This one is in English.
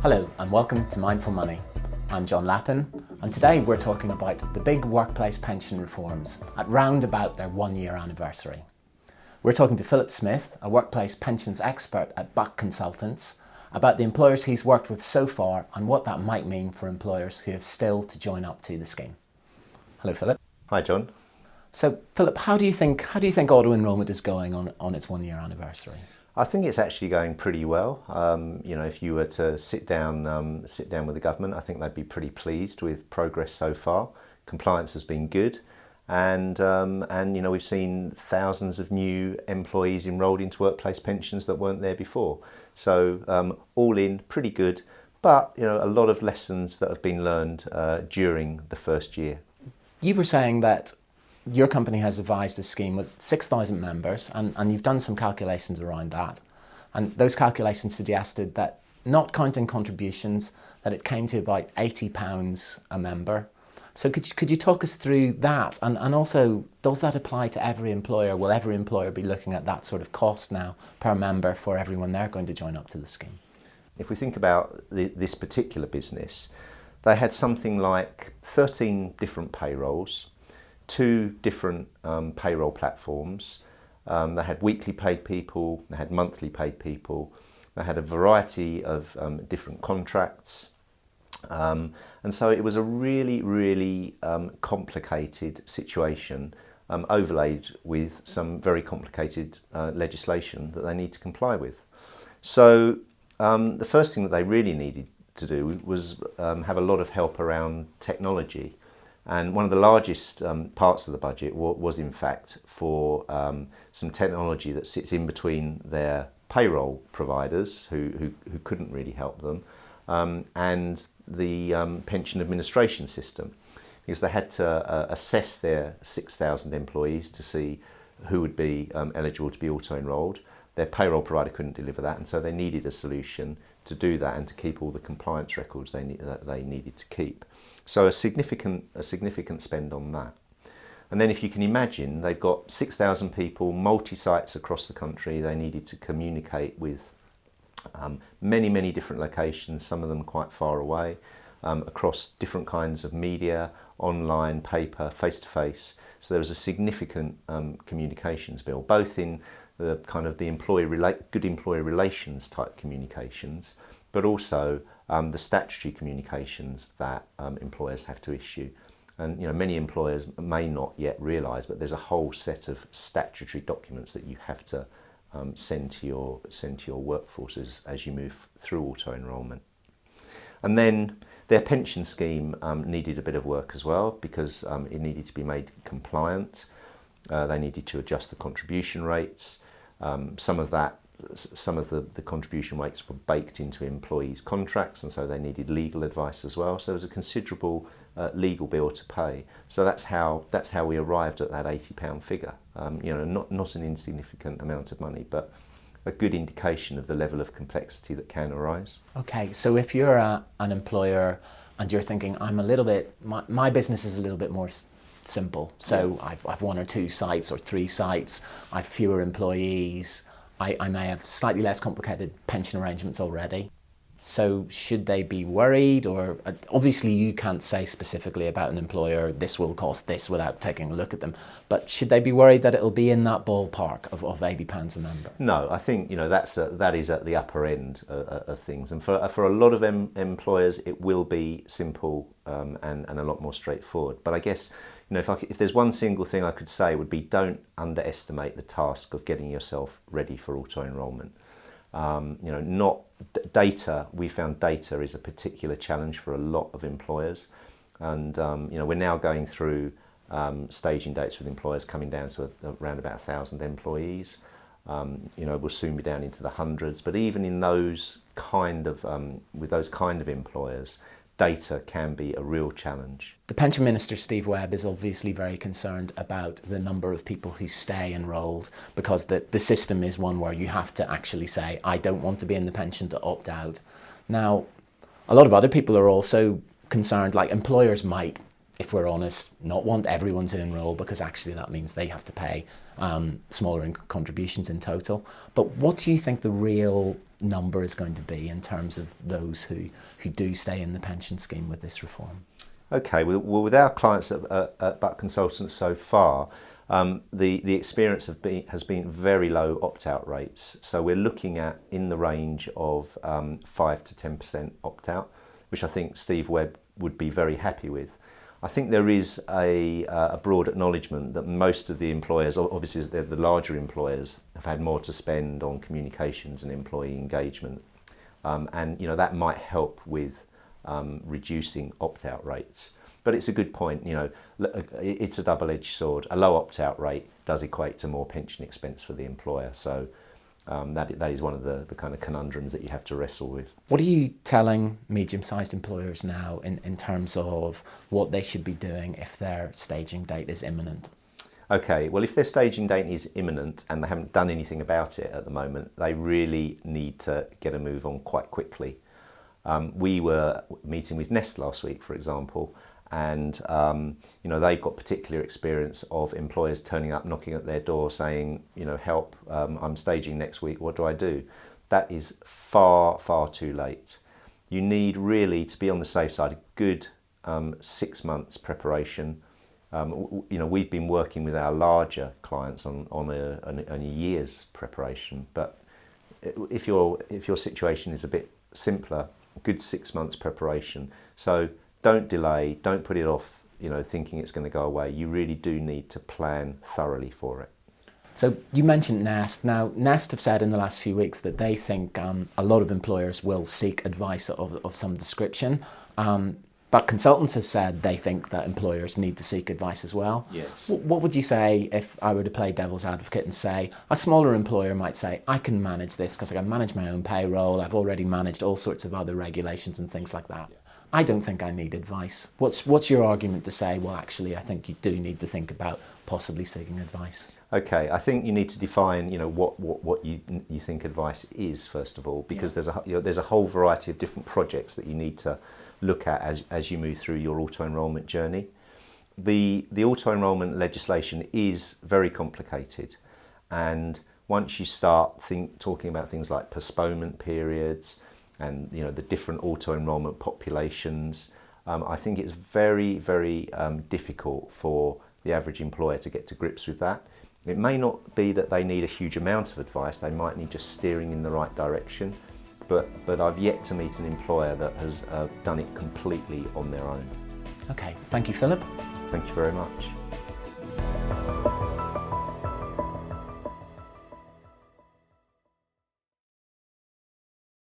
Hello and welcome to Mindful Money. I'm John Lappin and today we're talking about the big workplace pension reforms at round about their 1-year anniversary. We're talking to Philip Smith, a workplace pensions expert at Buck Consultants, about the employers he's worked with so far and what that might mean for employers who have still to join up to the scheme. Hello Philip. Hi John. So Philip, how do you think auto-enrolment is going on its 1-year anniversary? I think it's actually going pretty well. If you were to sit down with the government, I think they'd be pretty pleased with progress so far. Compliance has been good, and we've seen thousands of new employees enrolled into workplace pensions that weren't there before. So all in, pretty good. But a lot of lessons that have been learned during the first year. You were saying that your company has devised a scheme with 6,000 members and you've done some calculations around that. And those calculations suggested that, not counting contributions, that it came to about £80 a member. So could you talk us through that? And also, does that apply to every employer? Will every employer be looking at that sort of cost now per member for everyone they're going to join up to the scheme? If we think about this particular business, they had something like 13 different payrolls, 2 different payroll platforms. They had weekly paid people, they had monthly paid people, they had a variety of different contracts. And so it was a really complicated situation, overlaid with some very complicated legislation that they need to comply with. So the first thing that they really needed to do was have a lot of help around technology. And one of the largest parts of the budget was in fact for some technology that sits in between their payroll providers who couldn't really help them and the pension administration system, because they had to assess their 6,000 employees to see who would be eligible to be auto-enrolled. Their payroll provider couldn't deliver that, and so they needed a solution to do that and to keep all the compliance records that they needed to keep. So a significant spend on that. And then if you can imagine, they've got 6,000 people, multi-sites across the country. They needed to communicate with many different locations, some of them quite far away, across different kinds of media, online, paper, face-to-face. So there was a significant communications bill, both in the kind of the good employee relations type communications, but also the statutory communications that employers have to issue. And many employers may not yet realise, but there's a whole set of statutory documents that you have to send to your workforces as you move through auto-enrolment. And then their pension scheme needed a bit of work as well, because it needed to be made compliant. They needed to adjust the contribution rates. Some of the contribution rates were baked into employees' contracts, and so they needed legal advice as well. So there was a considerable legal bill to pay. So that's how we arrived at that £80 figure. Not an insignificant amount of money, but a good indication of the level of complexity that can arise. Okay, so if you're an employer and you're thinking, my business is a little bit more simple, so I've 1 or 2 sites or 3 sites, I've fewer employees, I may have slightly less complicated pension arrangements already. So should they be worried? Or obviously you can't say specifically about an employer, this will cost this, without taking a look at them. But should they be worried that it'll be in that ballpark of £80 a member? No, I think that is at the upper end of things. And for a lot of employers, it will be simple and a lot more straightforward. But I guess if there's one single thing I could say, it would be, don't underestimate the task of getting yourself ready for auto-enrolment. We found data is a particular challenge for a lot of employers, and we're now going through staging dates with employers coming down to around about 1,000 employees. We'll soon be down into the hundreds, but even in those with those kind of employers, data can be a real challenge. The Pension Minister, Steve Webb, is obviously very concerned about the number of people who stay enrolled, because the system is one where you have to actually say, I don't want to be in the pension, to opt out. Now, a lot of other people are also concerned, like employers might, if we're honest, not want everyone to enrol, because actually that means they have to pay smaller contributions in total. But what do you think the real number is going to be in terms of those who do stay in the pension scheme with this reform? Okay, well, with our clients at Buck Consultants so far, the experience has been very low opt-out rates. So we're looking at in the range of 5 to 10% opt-out, which I think Steve Webb would be very happy with. I think there is a broad acknowledgement that most of the employers, obviously they're the larger employers, have had more to spend on communications and employee engagement. And that might help with reducing opt-out rates. But it's a good point, it's a double-edged sword. A low opt-out rate does equate to more pension expense for the employer. So that is one of the kind of conundrums that you have to wrestle with. What are you telling medium-sized employers now in terms of what they should be doing if their staging date is imminent? Okay, well, if their staging date is imminent and they haven't done anything about it at the moment, they really need to get a move on quite quickly. We were meeting with Nest last week, for example, and they've got particular experience of employers turning up, knocking at their door saying, help, I'm staging next week, what do I do? That is far, far too late. You need really to be on the safe side, a good 6 months preparation. We've been working with our larger clients on a year's preparation, but if your situation is a bit simpler, good 6 months preparation. So don't delay, don't put it off, thinking it's going to go away. You really do need to plan thoroughly for it. So you mentioned Nest. Now, Nest have said in the last few weeks that they think a lot of employers will seek advice of some description. But consultants have said they think that employers need to seek advice as well. Yes. What would you say if I were to play devil's advocate and say a smaller employer might say, I can manage this because I can manage my own payroll. I've already managed all sorts of other regulations and things like that. Yeah. I don't think I need advice. What's your argument to say, well, actually, I think you do need to think about possibly seeking advice? Okay, I think you need to define, what you think advice is, first of all, because there's a whole variety of different projects that you need to look at as you move through your auto-enrolment journey. The auto-enrolment legislation is very complicated, and once you start talking about things like postponement periods and the different auto-enrolment populations, I think it's very, very difficult for the average employer to get to grips with that. It may not be that they need a huge amount of advice, they might need just steering in the right direction, but I've yet to meet an employer that has done it completely on their own. Okay, thank you, Philip. Thank you very much.